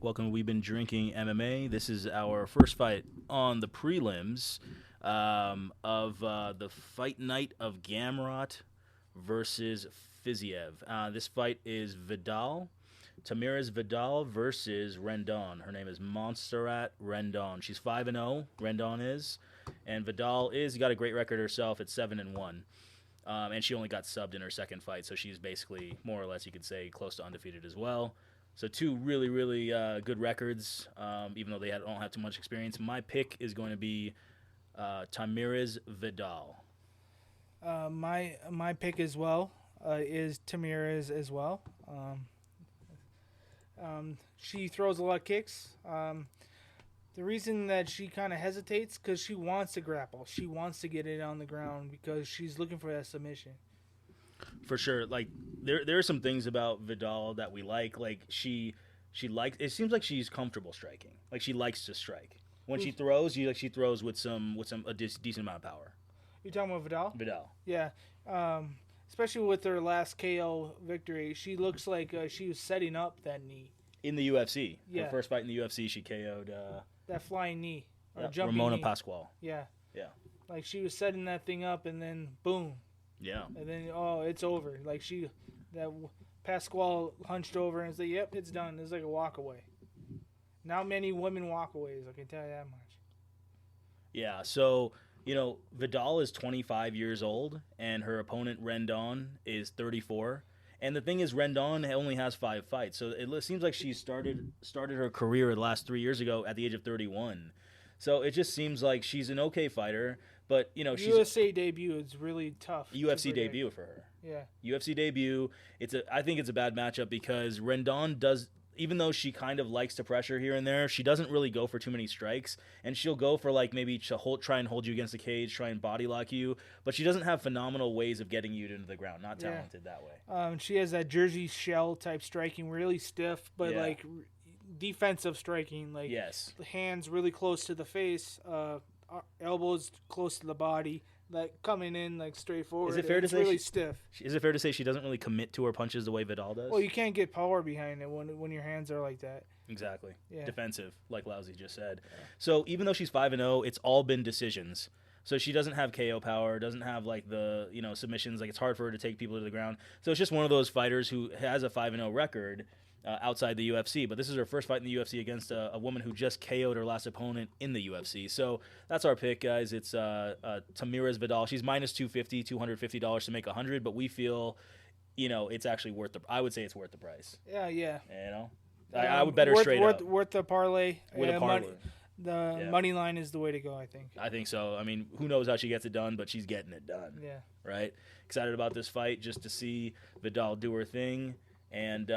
Welcome to We've Been Drinking MMA. This is our first fight on the prelims of the fight night of Gamrot versus Fiziev. This fight is Vidal. Tamires Vidal versus Rendon. Her name is Montserrat Rendon. She's 5-0, Rendon is. And Vidal is got a great record herself at 7-1. And she only got subbed in her second fight, so she's basically, more or less, you could say, close to undefeated as well. So two really, really good records, even though they don't have too much experience. My pick is going to be Tamires Vidal. My pick as well is Tamires as well. She throws a lot of kicks. The reason that she kind of hesitates because she wants to grapple. She wants to get it on the ground because she's looking for that submission. For sure. Like there are some things about Vidal that we like. Like she likes. It seems like she's comfortable striking. Like she likes to strike. When she throws, she throws with a decent amount of power. You talking about Vidal? Vidal. Yeah. Especially with her last KO victory, she looks like she was setting up that knee. In the UFC. Yeah. Her first fight in the UFC, she KO'd that flying knee. Or jumping Ramona knee. Pascual. Yeah. Yeah. Like she was setting that thing up and then boom. Yeah. And then, it's over. Like Pascual hunched over and said, yep, it's done. It's like a walk away. Not many women walkaways, I can tell you that much. Yeah, so, Vidal is 25 years old, and her opponent, Rendon, is 34. And the thing is, Rendon only has 5 fights. So it seems like she started her career the last 3 years ago at the age of 31. So it just seems like she's an okay fighter. But, she's USA debut is really tough. UFC debut for her. Yeah. UFC debut. I think it's a bad matchup because Rendon does, even though she kind of likes to pressure here and there, she doesn't really go for too many strikes. And she'll go for maybe try and hold you against the cage, try and body lock you. But she doesn't have phenomenal ways of getting you into the ground. Not talented that way. She has that Jersey shell type striking, really stiff, but defensive striking. Yes. The hands really close to the face, elbows close to the body, coming in straightforward. Is it fair to say really stiff? Is it fair to say she doesn't really commit to her punches the way Vidal does? Well, you can't get power behind it when your hands are like that. Exactly. Yeah. Defensive, like Lousy just said. Yeah. So even though she's 5-0, it's all been decisions. So she doesn't have KO power, doesn't have the submissions. It's hard for her to take people to the ground. So it's just one of those fighters who has a 5-0 record. Outside the UFC, but this is her first fight in the UFC against a woman who just KO'd her last opponent in the UFC. So that's our pick, guys. It's Tamires Vidal. She's minus $250 to make $100, but we feel, it's actually worth I would say it's worth the price. Yeah. I would bet her straight up. Worth the parlay. With a parlay. Money line is the way to go, I think. I think so. I mean, who knows how she gets it done, but she's getting it done. Yeah. Right? Excited about this fight just to see Vidal do her thing, and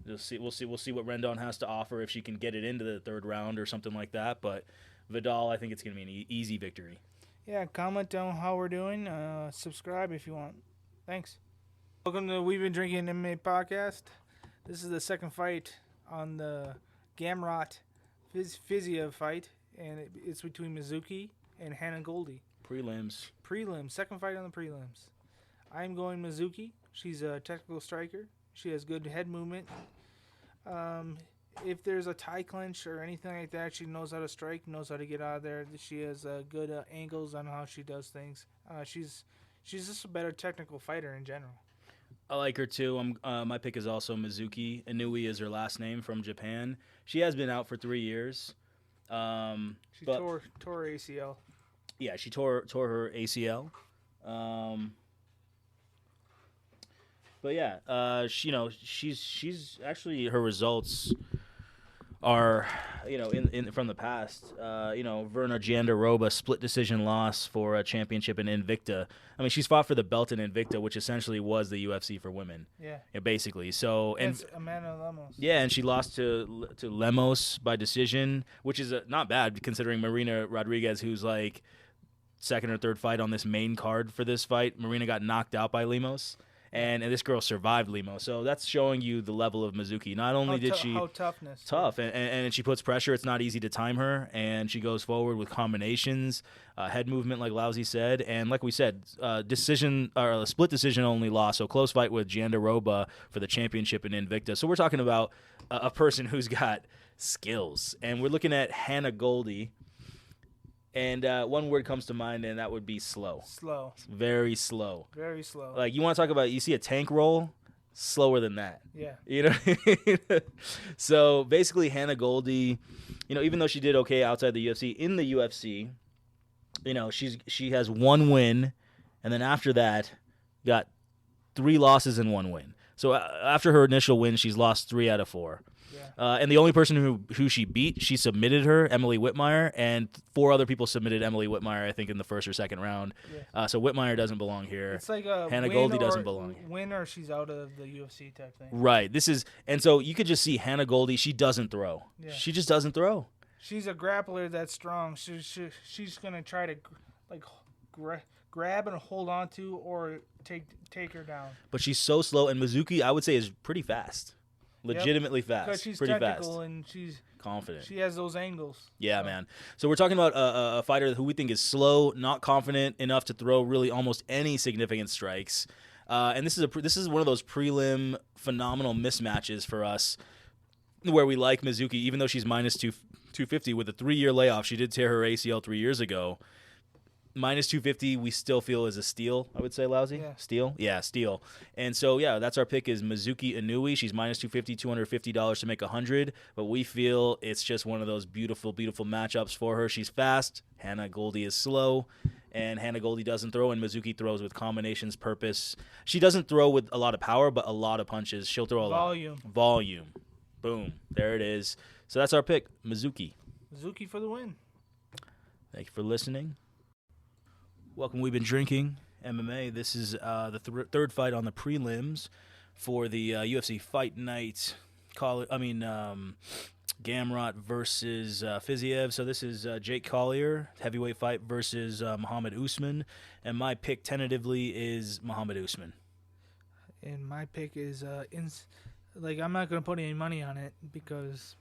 we'll see what Rendon has to offer if she can get it into the third round or something like that. But Vidal, I think it's going to be an easy victory. Yeah, comment on how we're doing. Subscribe if you want. Thanks. Welcome to We've Been Drinking MMA podcast. This is the second fight on the Gamrot Fiziev fight, and it's between Mizuki and Goldy. Prelims. Second fight on the prelims. I'm going Mizuki. She's a technical striker. She has good head movement. If there's a tie clinch or anything like that, she knows how to strike, knows how to get out of there. She has good angles on how she does things. She's just a better technical fighter in general. I like her too. My pick is also Mizuki. Inoue is her last name, from Japan. She has been out for 3 years. She tore her ACL. Yeah, she tore her ACL. But yeah, she's actually, her results are, from the past. Verna Jandaroba split decision loss for a championship in Invicta. I mean, she's fought for the belt in Invicta, which essentially was the UFC for women. Yeah. Basically. So it's Amanda Lemos. Yeah, and she lost to Lemos by decision, which is not bad considering Marina Rodriguez, who's second or third fight on this main card for this fight. Marina got knocked out by Lemos. And this girl survived Limo. So that's showing you the level of Mizuki. Not only did she... How toughness. Tough. And she puts pressure. It's not easy to time her. And she goes forward with combinations, head movement, like Lousy said. And like we said, decision or a split decision only loss. So close fight with Jandiroba for the championship in Invicta. So we're talking about a person who's got skills. And we're looking at Hannah Goldy. And one word comes to mind, and that would be slow. Slow. Very slow. Very slow. Like, you want to talk about, you see a tank roll, slower than that. Yeah. You know? So, basically, Hannah Goldy, you know, even though she did okay outside the UFC, in the UFC, you know, she has one win, and then after that, got 3 losses and 1 win. So, after her initial win, she's lost 3 out of 4. Yeah. And the only person who she beat, she submitted her, Emily Whitmire, and 4 other people submitted Emily Whitmire, I think, in the first or second round. Yeah. So Whitmire doesn't belong here. It's like a Hannah Goldy doesn't belong here. Win or she's out of the UFC type thing. Right. And so you could just see Hannah Goldy, she doesn't throw. Yeah. She just doesn't throw. She's a grappler that's strong. She's going to try to like grab and hold on to or take her down. But she's so slow, and Mizuki, I would say, is pretty fast. Legitimately fast. Because she's pretty technical fast. And she's confident. She has those angles. Yeah, man. So we're talking about a fighter who we think is slow, not confident enough to throw really almost any significant strikes. And this is one of those prelim phenomenal mismatches for us, where we like Mizuki, even though she's minus 250 with a 3-year layoff. She did tear her ACL 3 years ago. Minus 250, we still feel is a steal, I would say, Lousy. Yeah. Steal? Yeah, steal. And so, yeah, that's our pick is Mizuki Inoue. She's minus 250, $250 to make 100. But we feel it's just one of those beautiful, beautiful matchups for her. She's fast. Hannah Goldy is slow. And Hannah Goldy doesn't throw, and Mizuki throws with combinations, purpose. She doesn't throw with a lot of power, but a lot of punches. She'll throw a lot. Volume. Boom. There it is. So that's our pick, Mizuki. Mizuki for the win. Thank you for listening. Welcome. We've been drinking MMA. This is the third fight on the prelims for the UFC Fight Night. Gamrot versus Fiziev. So this is Jake Collier, heavyweight fight versus Mohammed Usman. And my pick tentatively is Mohammed Usman. And my pick is I'm not going to put any money on it because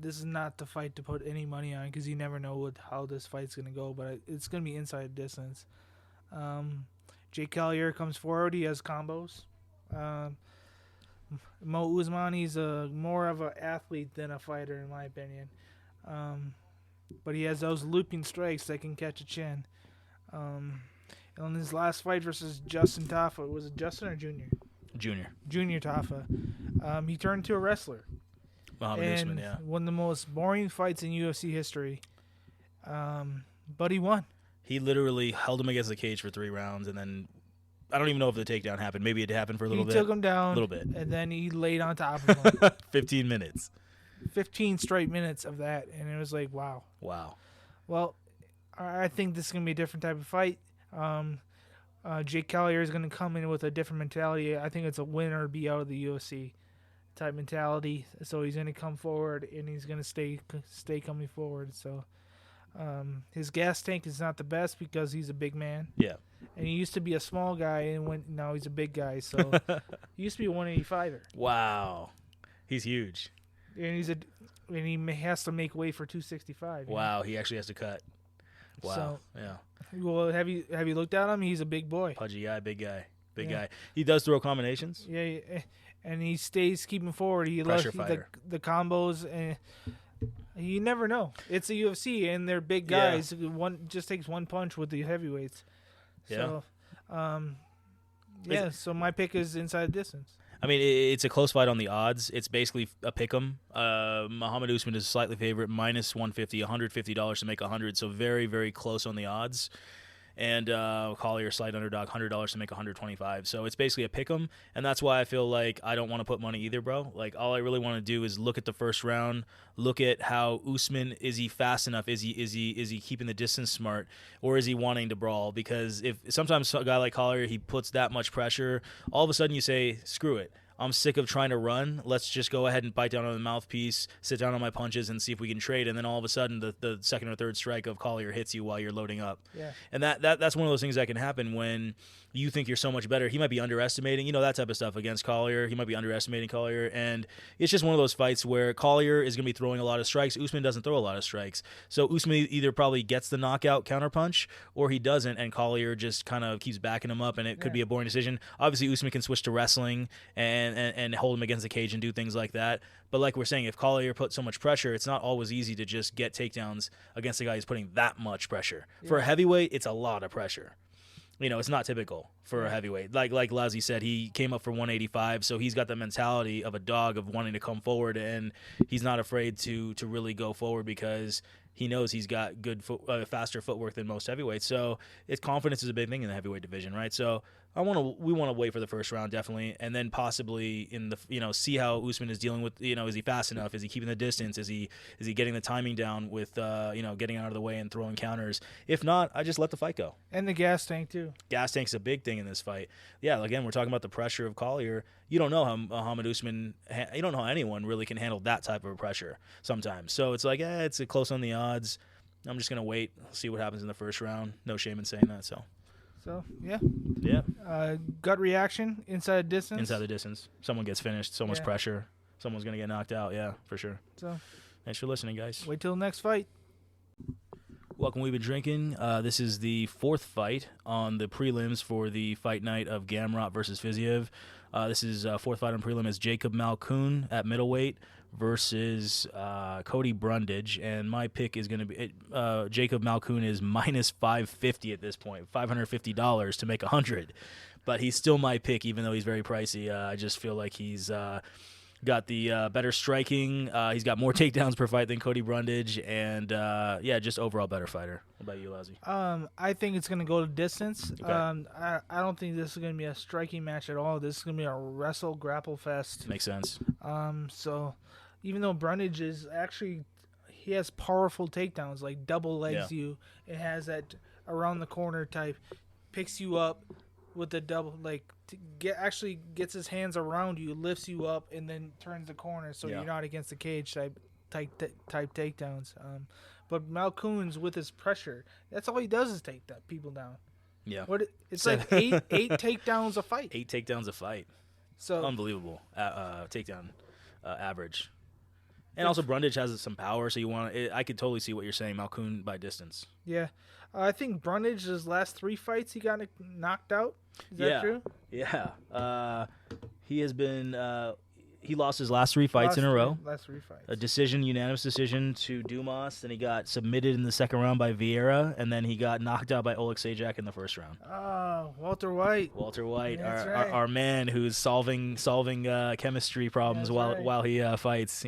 this is not the fight to put any money on because you never know how this fight's going to go, but it's going to be inside distance. Jake Collier comes forward. He has combos. Mo Usman, he's more of an athlete than a fighter, in my opinion. But he has those looping strikes that can catch a chin. In his last fight versus Justin Tafa, was it Justin or Junior? Junior Tafa. He turned into a wrestler. Mohammed Usman, yeah. One of the most boring fights in UFC history. But he won. He literally held him against the cage for 3 rounds, and then I don't even know if the takedown happened. Maybe it happened for a little bit. He took him down. A little bit. And then he laid on top of him. 15 minutes. 15 straight minutes of that, and it was like, wow. Wow. Well, I think this is going to be a different type of fight. Jake Collier is going to come in with a different mentality. I think it's a win or be out of the UFC type mentality. So he's going to come forward, and he's going to stay coming forward. So his gas tank is not the best because he's a big man. Yeah. And he used to be a small guy, and now he's a big guy. So he used to be a 185er. Wow. He's huge. And he has to make way for 265. Wow, he actually has to cut. Wow. So, yeah. Well, have you looked at him? He's a big boy. Pudgy guy, big guy. He does throw combinations. Yeah, and he stays keeping forward. He loves the combos, and you never know. It's a UFC, and they're big guys. Yeah. One just takes one punch with the heavyweights. Yeah. So, so my pick is inside distance. I mean, it's a close fight on the odds. It's basically a pick'em. Mohammed Usman is a slightly favorite, minus 150, $150 to make 100, so very, very close on the odds. And Collier, slight underdog, $100 to make 125. So it's basically a pick'em, and that's why I feel like I don't want to put money either, bro. Like, all I really want to do is look at the first round, look at how Usman, is he fast enough? Is he keeping the distance smart, or is he wanting to brawl? Because if sometimes a guy like Collier, he puts that much pressure, all of a sudden you say, screw it. I'm sick of trying to run. Let's just go ahead and bite down on the mouthpiece, sit down on my punches, and see if we can trade. And then all of a sudden, the second or third strike of Collier hits you while you're loading up. Yeah. And that's one of those things that can happen when you think you're so much better. He might be underestimating, that type of stuff against Collier. He might be underestimating Collier. And it's just one of those fights where Collier is going to be throwing a lot of strikes. Usman doesn't throw a lot of strikes. So Usman either probably gets the knockout counterpunch or he doesn't, and Collier just kind of keeps backing him up, and it could be a boring decision. Obviously, Usman can switch to wrestling and hold him against the cage and do things like that. But like we're saying, if Collier puts so much pressure, it's not always easy to just get takedowns against a guy who's putting that much pressure. Yeah. For a heavyweight, it's a lot of pressure. It's not typical for a heavyweight. Like Lazi said, he came up for 185, so he's got the mentality of a dog of wanting to come forward, and he's not afraid to really go forward because he knows he's got good faster footwork than most heavyweights. So confidence is a big thing in the heavyweight division, right? So we want to wait for the first round definitely, and then possibly in the see how Usman is dealing with is he fast enough? Is he keeping the distance? Is he getting the timing down with getting out of the way and throwing counters? If not, I just let the fight go. And the gas tank too. Gas tank's a big thing in this fight. Yeah, again, we're talking about the pressure of Collier. You don't know how Mohammed Usman. You don't know how anyone really can handle that type of pressure sometimes. So it's like, it's close on the odds. I'm just gonna wait, see what happens in the first round. No shame in saying that. So, yeah. Yeah. Gut reaction, inside distance. Inside the distance. Someone gets finished. So much pressure. Someone's going to get knocked out. Yeah, for sure. So, thanks for listening, guys. Wait till the next fight. Welcome, We've Been Drinking. This is the fourth fight on the prelims for the fight night of Gamrot versus Fiziev. This is fourth fight on prelim is Jacob Malkoun at middleweight versus Cody Brundage, and my pick is going to be Jacob Malkoun is minus 550 at this point, $550 to make 100, but he's still my pick even though he's very pricey. I just feel like he's got the better striking. He's got more takedowns per fight than Cody Brundage, and just overall better fighter. What about you, Lazi? I think it's going to go to distance. Okay. I don't think this is going to be a striking match at all. This is going to be a wrestle grapple fest. Makes sense. So even though Brundage is actually, he has powerful takedowns, like double legs you. It has that around the corner type, picks you up with the double, actually gets his hands around you, lifts you up, and then turns the corner so you're not against the cage type takedowns. But Malkoun's with his pressure, that's all he does is take people down. Yeah. It's like eight takedowns a fight. 8 takedowns a fight. So unbelievable takedown average. And also Brundage has some power, so I could totally see what you're saying, Malkoun by distance. Yeah. I think Brundage's last 3 fights he got knocked out. Is that true? Yeah. He has been he lost his last 3 fights in a row. Last 3 fights. A unanimous decision to Dumas, then he got submitted in the second round by Vieira, and then he got knocked out by Oleg Sajak in the first round. Oh, Walter White. Our man who's solving chemistry problems while he fights,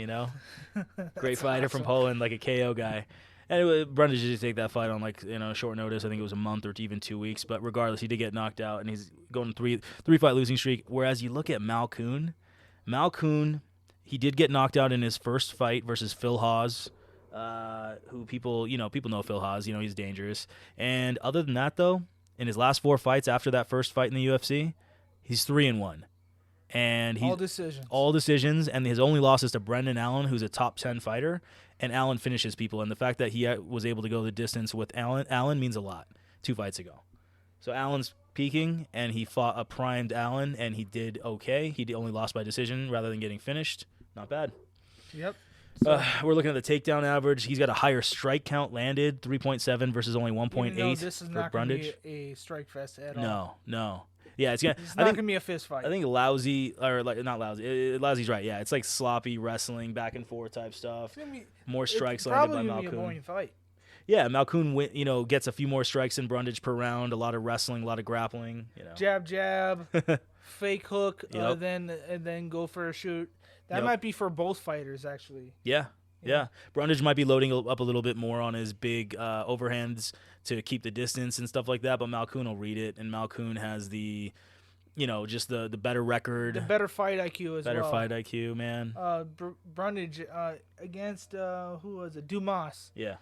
Great fighter from Poland, like a KO guy. Anyway, Brundage did take that fight on short notice. I think it was a month or even 2 weeks. But regardless, he did get knocked out, and he's going 3-fight losing streak. Whereas you look at Malkoun, he did get knocked out in his first fight versus Phil Hawes, who people know Phil Hawes. He's dangerous. And other than that, though, in his last 4 fights after that first fight in the UFC, he's 3-1. And he's all decisions, and his only loss is to Brendan Allen, who's a top 10 fighter, and Allen finishes people. And the fact that he was able to go the distance with Allen means a lot 2 fights ago. So Allen's peaking, and he fought a primed Allen, and he did okay. He only lost by decision rather than getting finished. Not bad. Yep. We're looking at the takedown average. He's got a higher strike count landed, 3.7 versus only 1.8 this is for not Brundage. Going to be a strike fest at all. No. Yeah, it's not going to be a fist fight. I think not lousy. Lousy's right. Yeah, it's like sloppy wrestling, back and forth type stuff. More strikes landed by Malkoun. Probably be a boring fight. Yeah, Malkoun gets a few more strikes than Brundage per round. A lot of wrestling, a lot of grappling. Jab, fake hook, then go for a shoot. That might be for both fighters, actually. Yeah. Brundage might be loading up a little bit more on his big overhands to keep the distance and stuff like that, but Malkoun will read it, and Malkoun has the, just the better record. The better fight IQ better fight IQ, man. Brundage against, who was it? Dumas. Yeah.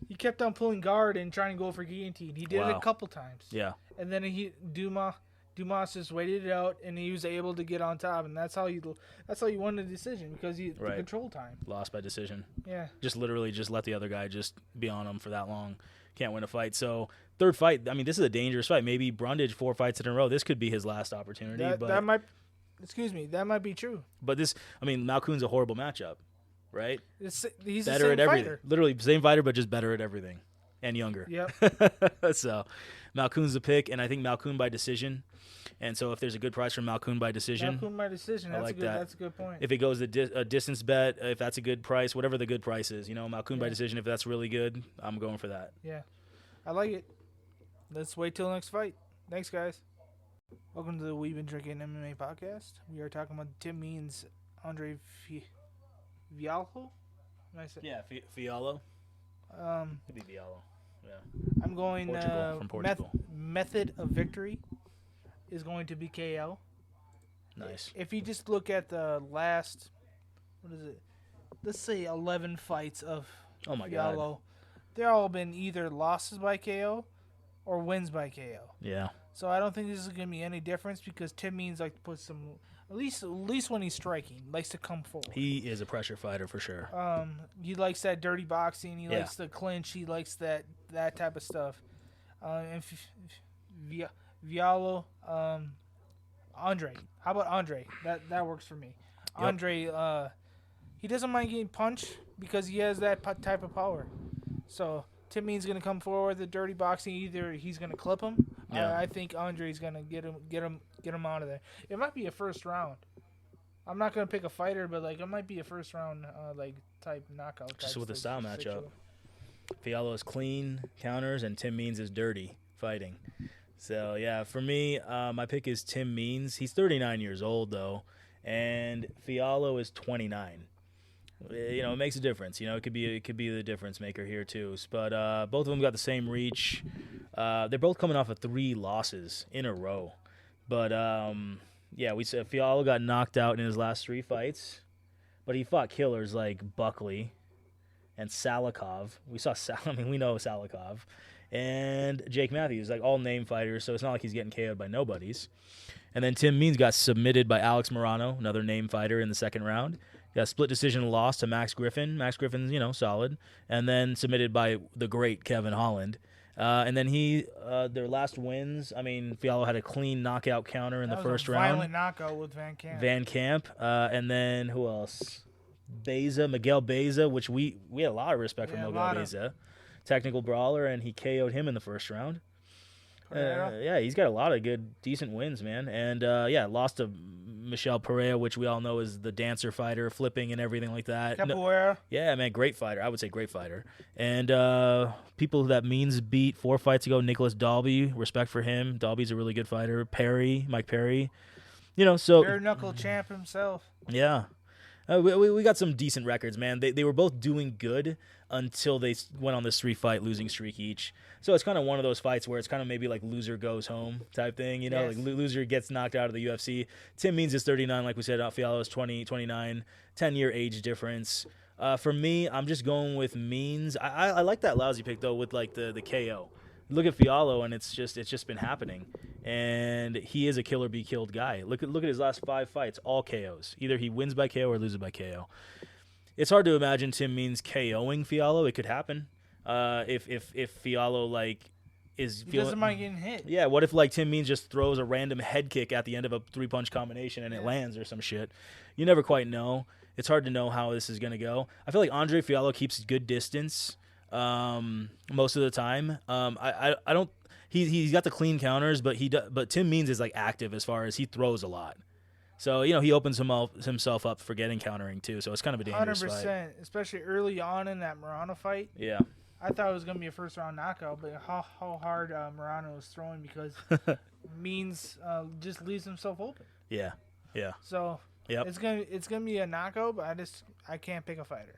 He kept on pulling guard and trying to go for guillotine. He did it a couple times. Yeah. And then Dumas Dumas just waited it out, and he was able to get on top, and that's how you won the decision because the control time. Lost by decision. Yeah. Just literally just let the other guy just be on him for that long. Can't win a fight. So third fight, I mean, this is a dangerous fight. Maybe Brundage 4 fights in a row. This could be his last opportunity. That might be true. But this, I mean, Malkoun's a horrible matchup, right? He's better the same at everything. fighter. Literally same fighter, but just better at everything and younger. Yep. So Malkoun's the pick, and I think Malkoun by decision. And so if there's a good price for Malkoun by decision. Malkoun by decision. That's a good point. If it goes a distance bet, if that's a good price, whatever the good price is, Malkoun by decision, if that's really good, I'm going for that. Yeah. I like it. Let's wait till the next fight. Thanks, guys. Welcome to the We've Been Drinking MMA podcast. We are talking about Tim Means, Andre Fialho? Yeah, Fialho. Maybe Fialho. Yeah. I'm going Portugal, from Portugal. Method of victory is going to be KO. Nice. If you just look at the last, let's say 11 fights of Fialho, God. They're all been either losses by KO or wins by KO. Yeah. So I don't think this is going to be any difference because Tim Means like to put some, at least when he's striking, likes to come forward. He is a pressure fighter for sure. He likes that dirty boxing. He likes the clinch. He likes that type of stuff. And Fialho, Andre. How about Andre? That works for me. Yep. Andre, he doesn't mind getting punched because he has that type of power. So Tim Means going to come forward with the dirty boxing. Either he's going to clip him. Yeah. I think Andre's going to get him out of there. It might be a first round. I'm not going to pick a fighter, but it might be a first round type knockout. Just with the style matchup. Fialho is clean counters, and Tim Means is dirty fighting. So yeah, for me, my pick is Tim Means. He's 39 years old though, and Fialho is 29. It makes a difference. It could be the difference maker here too. But both of them got the same reach. They're both coming off of 3 losses in a row. But we said Fialho got knocked out in his last 3 fights, but he fought killers like Buckley and Salikov. We know Salikov. And Jake Matthews, all name fighters, so it's not like he's getting KO'd by nobodies. And then Tim Means got submitted by Alex Morano, another name fighter, in the second round. Got split decision loss to Max Griffin. Max Griffin's, solid. And then submitted by the great Kevin Holland. And then their last wins, Fialho had a clean knockout counter in the first round. Violent knockout with Van Camp. And then who else? Miguel Beza, which we had a lot of respect for Miguel Beza. Technical brawler, and he KO'd him in the first round. He's got a lot of decent wins, man. And lost to Michel Pereira, which we all know is the dancer fighter, flipping and everything like that. Capoeira. Yeah, man, great fighter. I would say great fighter. And people that Means beat 4 fights ago, Nicholas Dalby, respect for him. Dalby's a really good fighter. Mike Perry. So bare knuckle champ himself. Yeah. We got some decent records, man. They were both doing good until they went on this 3-fight losing streak each. So it's kind of one of those fights where it's kind of maybe like loser goes home type thing, Yes. Loser gets knocked out of the UFC. Tim Means is 39, like we said. Fialho is 29, 10-year age difference. For me, I'm just going with Means. I like that lousy pick though with the KO. Look at Fialho, and it's just been happening. And he is a killer be killed guy. Look at his last 5 fights, all KOs. Either he wins by KO or loses by KO. It's hard to imagine Tim Means KOing Fialho. It could happen. If Fialho is feeling, he doesn't mind getting hit. Yeah, what if Tim Means just throws a random head kick at the end of a 3-punch combination and it lands or some shit? You never quite know. It's hard to know how this is gonna go. I feel like Andre Fialho keeps good distance most of the time. I don't. He's got the clean counters, but Tim Means is active as far as he throws a lot. So he opens himself up for getting countering too. So it's kind of a dangerous 100%, fight. especially early on in that Morano fight. Yeah. I thought it was gonna be a first round knockout, but how hard Morano was throwing because Means just leaves himself open. Yeah. So it's gonna be a knockout, but I can't pick a fighter.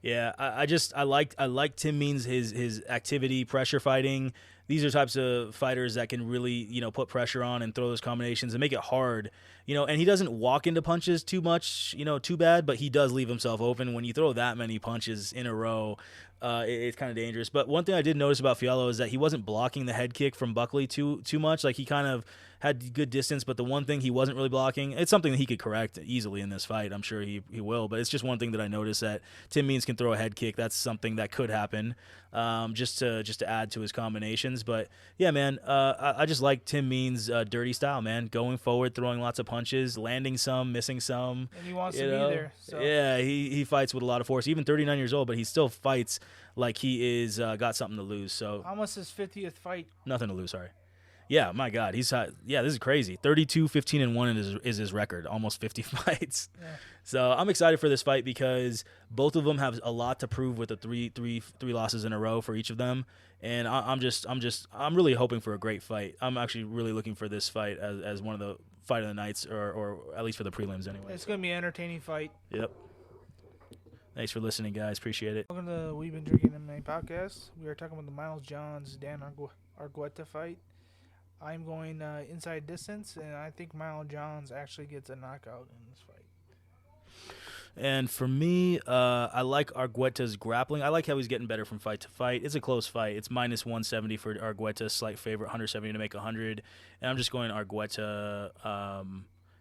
Yeah, I like Tim Means his activity, pressure fighting, these are types of fighters that can really, put pressure on and throw those combinations and make it hard, and he doesn't walk into punches too much, too bad, but he does leave himself open. When you throw that many punches in a row, it's kind of dangerous. But one thing I did notice about Fialho is that he wasn't blocking the head kick from Buckley too much. Like, he kind of had good distance, but the one thing he wasn't really blocking, it's something that he could correct easily in this fight. I'm sure he will, but it's just one thing that I noticed, that Tim Means can throw a head kick. That's something that could happen, just to add to his combinations. But yeah, man, I just like Tim Means' dirty style, man. Going forward, throwing lots of punches, landing some, missing some. And he wants to be there. So. Yeah, he fights with a lot of force. Even 39 years old, but he still fights like he is got something to lose. So almost his 50th fight. Nothing to lose, sorry. Yeah, my God, this is crazy. 32, 15, and 1 is his record. Almost 50 fights. Yeah. So I'm excited for this fight because both of them have a lot to prove with the three losses in a row for each of them, and I'm really hoping for a great fight. I'm actually really looking for this fight as one of the fight of the nights, or at least for the prelims anyway. It's gonna be an entertaining fight. Yep. Thanks for listening, guys. Appreciate it. Welcome to We've Been Drinking MMA podcast. We are talking about the Miles Johns Dan Argueta fight. I'm going inside distance, and I think Miles Johns actually gets a knockout in this fight. And for me, I like Argueta's grappling. I like how he's getting better from fight to fight. It's a close fight. It's minus 170 for Argueta, slight favorite, 170 to make 100. And I'm just going Argueta.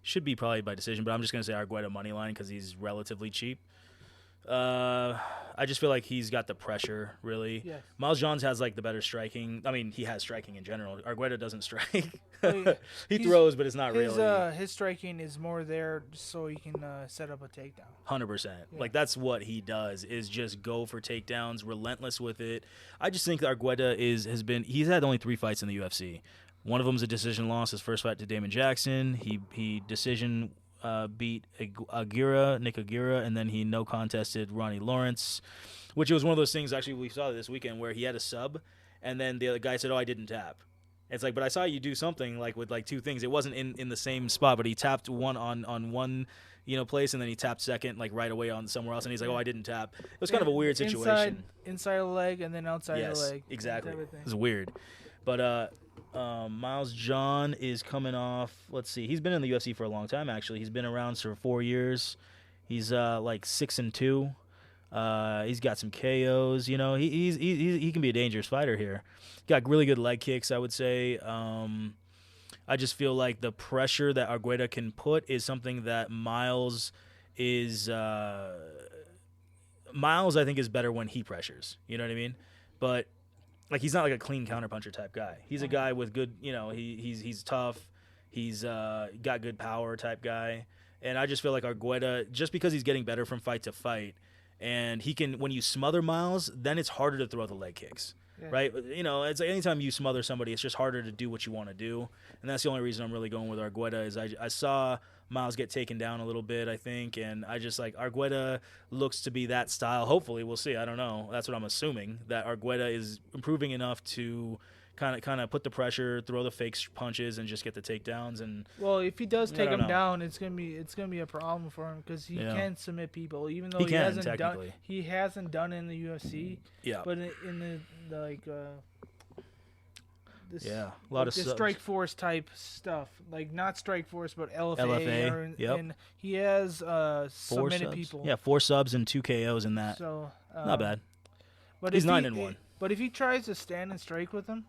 Should be probably by decision, but I'm just going to say Argueta money line because he's relatively cheap. I just feel like he's got the pressure, really. Yes. Miles Johns has, like, the better striking. I mean, he has striking in general. Argueta doesn't strike. He throws, but it's not really. His striking is more there so he can set up a takedown. 100%. Yeah. Like, that's what he does, is just go for takedowns, relentless with it. I just think that Argueta he's had only 3 fights in the UFC. One of them is a decision loss, his first fight to Damon Jackson. He decision beat Nick Aguirre, and then he no contested Ronnie Lawrence, which was one of those things actually we saw this weekend where he had a sub, and then the other guy said, "Oh, I didn't tap." It's like, but I saw you do something like with like 2 things. It wasn't in the same spot, but he tapped one on one place, and then he tapped second like right away on somewhere else, and he's like, "Oh, I didn't tap." It was kind of a weird situation. Inside the leg and then outside the leg. Exactly. It was weird, but Miles John is coming off. Let's see. He's been in the UFC for a long time. Actually, he's been around for 4 years. He's like 6-2. He's got some KOs. He can be a dangerous fighter here. Got really good leg kicks, I would say. I just feel like the pressure that Argueta can put is something that Miles is. Miles, I think, is better when he pressures. You know what I mean? But like, he's not like a clean counterpuncher type guy. He's a guy with good, he's tough. He's got good power type guy. And I just feel like Argueta, just because he's getting better from fight to fight, and he can, when you smother Miles, then it's harder to throw the leg kicks, right? It's like anytime you smother somebody, it's just harder to do what you want to do. And that's the only reason I'm really going with Argueta is I saw Miles get taken down a little bit, I think, and I just like Argueta looks to be that style. Hopefully, we'll see. I don't know. That's what I'm assuming, that Argueta is improving enough to kind of put the pressure, throw the fake punches, and just get the takedowns. And well, if he does take him down, it's gonna be a problem for him because he can submit people, even though he hasn't done it in the UFC. Yeah, but in the like. A lot of the subs. Strike Force type stuff, like not Strike Force, but LFA. And he has submitted people. Yeah, 4 subs and 2 KOs in that. So not bad. But he's 9-1. But if he tries to stand and strike with him,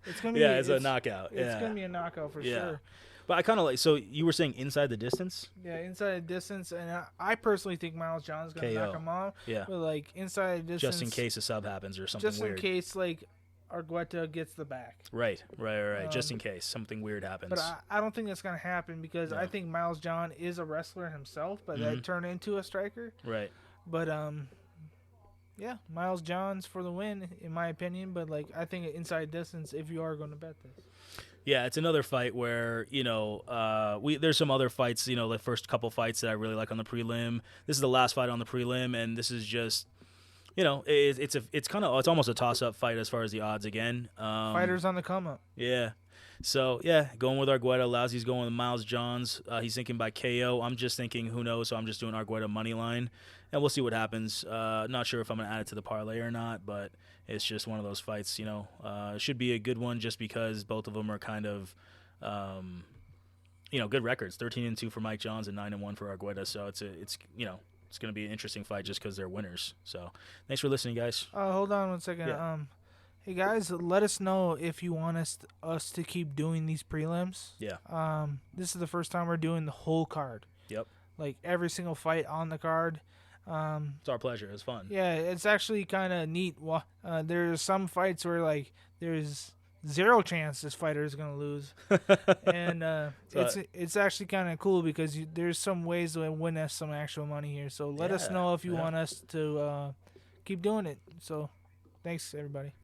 it's gonna be it's a knockout. It's gonna be a knockout for sure. But I kind of like. So you were saying inside the distance? Yeah, inside the distance, and I personally think Miles John's gonna knock him off. Yeah, but like inside the distance, just in case a sub happens or something weird. Just in case, like, Argueta gets the back. Right. Just in case something weird happens. But I don't think that's going to happen because I think Miles John is a wrestler himself, but that turned into a striker. Right. But, Miles John's for the win, in my opinion. But, like, I think inside distance, if you are going to bet this. Yeah, it's another fight where, there's some other fights, the first couple fights that I really like on the prelim. This is the last fight on the prelim, and this is just... it's almost a toss-up fight as far as the odds again. Fighters on the come up. Yeah, So, yeah, going with Argueta. Lousie's going with Miles Johns. He's thinking by KO. I'm just thinking, who knows? So I'm just doing Argueta money line, and we'll see what happens. Not sure if I'm going to add it to the parlay or not, but it's just one of those fights, it should be a good one just because both of them are kind of, good records. 13-2 for Mike Johns and 9-1 for Argueta. So it's going to be an interesting fight just because they're winners. So thanks for listening, guys. Hold on one second. Yeah. Hey guys, let us know if you want us to keep doing these prelims. Yeah. This is the first time we're doing the whole card. Yep. Like every single fight on the card. It's our pleasure. It's fun. Yeah, it's actually kind of neat. There's some fights where like there's zero chance this fighter is gonna lose, and it's actually kind of cool because there's some ways to win us some actual money here. So let us know if you want us to keep doing it. So thanks everybody.